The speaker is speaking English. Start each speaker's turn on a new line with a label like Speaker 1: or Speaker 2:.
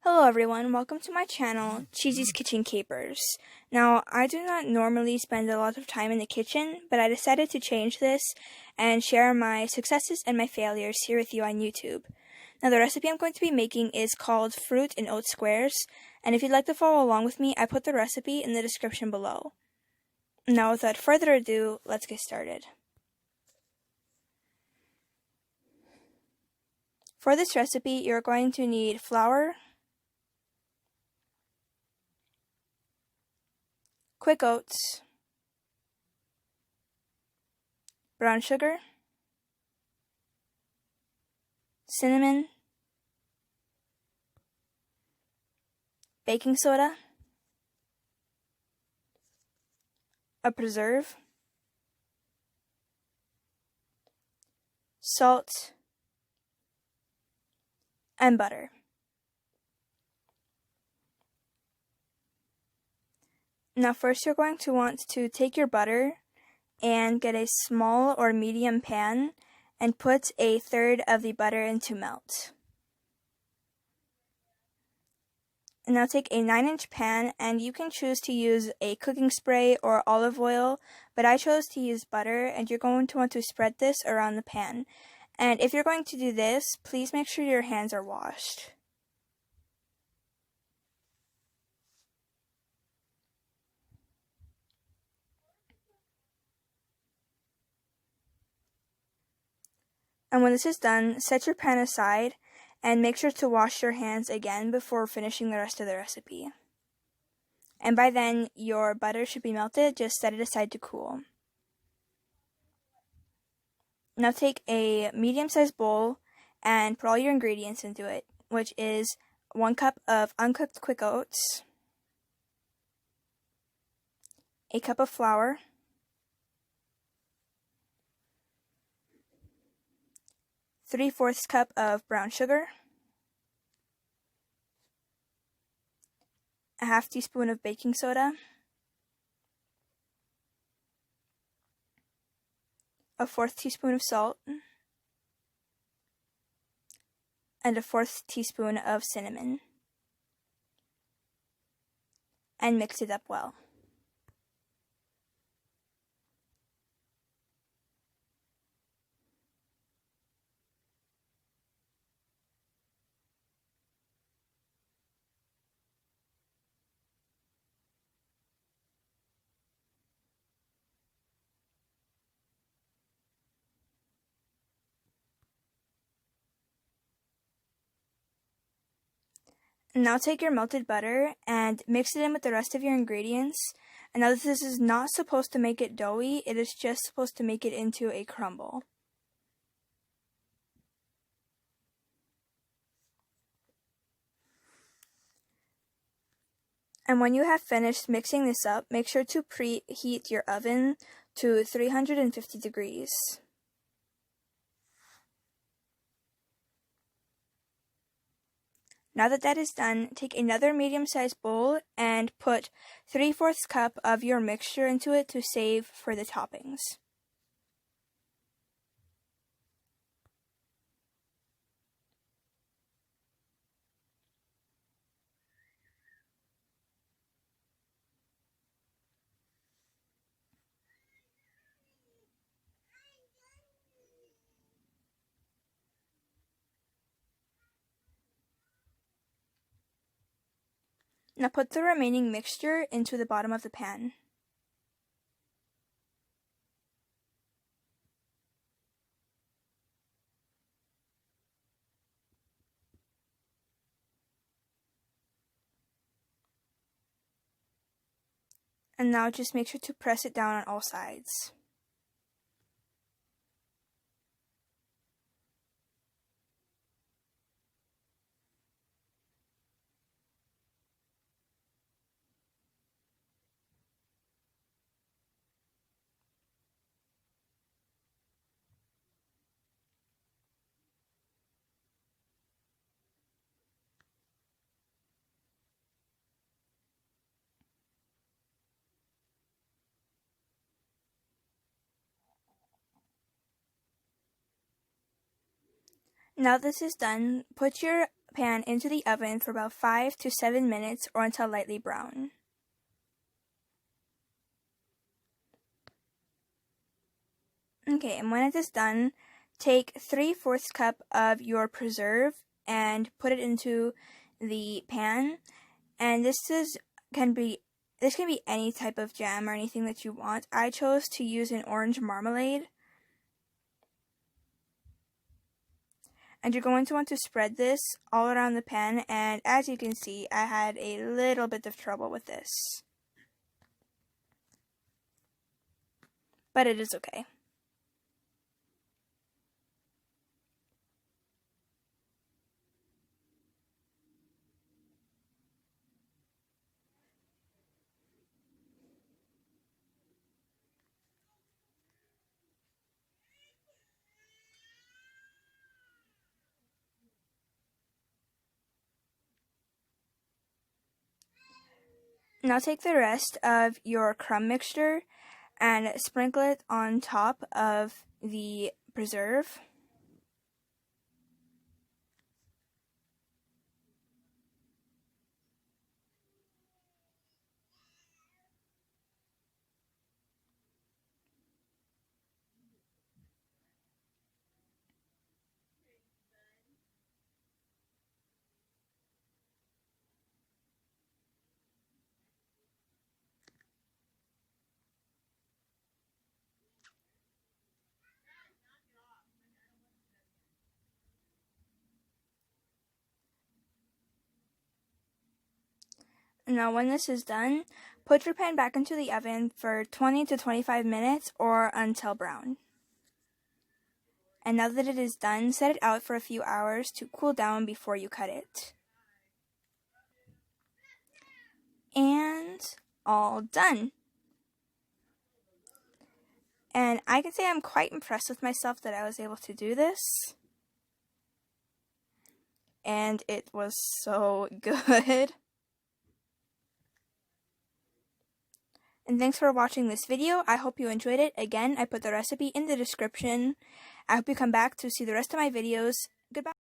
Speaker 1: Hello everyone, welcome to my channel, Cheesy's Kitchen Capers. Now, I do not normally spend a lot of time in the kitchen, but I decided to change this and share my successes and my failures here with you on YouTube. Now, the recipe I'm going to be making is called fruit and oat squares, and if you'd like to follow along with me, I put the recipe in the description below. Now, without further ado, let's get started. For this recipe, you're going to need flour, quick oats, brown sugar, cinnamon, baking soda, a preserve, salt, and butter. Now first you're going to want to take your butter and get a small or medium pan and put a third of the butter into melt. And now take a 9-inch pan, and you can choose to use a cooking spray or olive oil, but I chose to use butter, and you're going to want to spread this around the pan. And if you're going to do this, please make sure your hands are washed. And when this is done, set your pan aside and make sure to wash your hands again before finishing the rest of the recipe. And by then, your butter should be melted, just set it aside to cool. Now take a medium-sized bowl and put all your ingredients into it, which is 1 cup of uncooked quick oats, a cup of flour, 3/4 cup of brown sugar, a half teaspoon of baking soda, a 1/4 teaspoon of salt, and a 1/4 teaspoon of cinnamon, and mix it up well. Now take your melted butter and mix it in with the rest of your ingredients. And now this is not supposed to make it doughy, it is just supposed to make it into a crumble. And when you have finished mixing this up, make sure to preheat your oven to 350 degrees. Now that that is done, take another medium-sized bowl and put 3/4 cup of your mixture into it to save for the toppings. Now put the remaining mixture into the bottom of the pan. And now just make sure to press it down on all sides. Now this is done, put your pan into the oven for about 5 to 7 minutes or until lightly brown. Okay, and when it is done, take 3/4 cup of your preserve and put it into the pan. And this can be any type of jam or anything that you want. I chose to use an orange marmalade. And you're going to want to spread this all around the pan, and as you can see, I had a little bit of trouble with this. But it is okay. Now take the rest of your crumb mixture and sprinkle it on top of the preserve. Now when this is done, put your pan back into the oven for 20 to 25 minutes or until brown. And now that it is done, set it out for a few hours to cool down before you cut it. And all done. And I can say I'm quite impressed with myself that I was able to do this. And it was so good. And thanks for watching this video. I hope you enjoyed it. Again, I put the recipe in the description. I hope you come back to see the rest of my videos. Goodbye.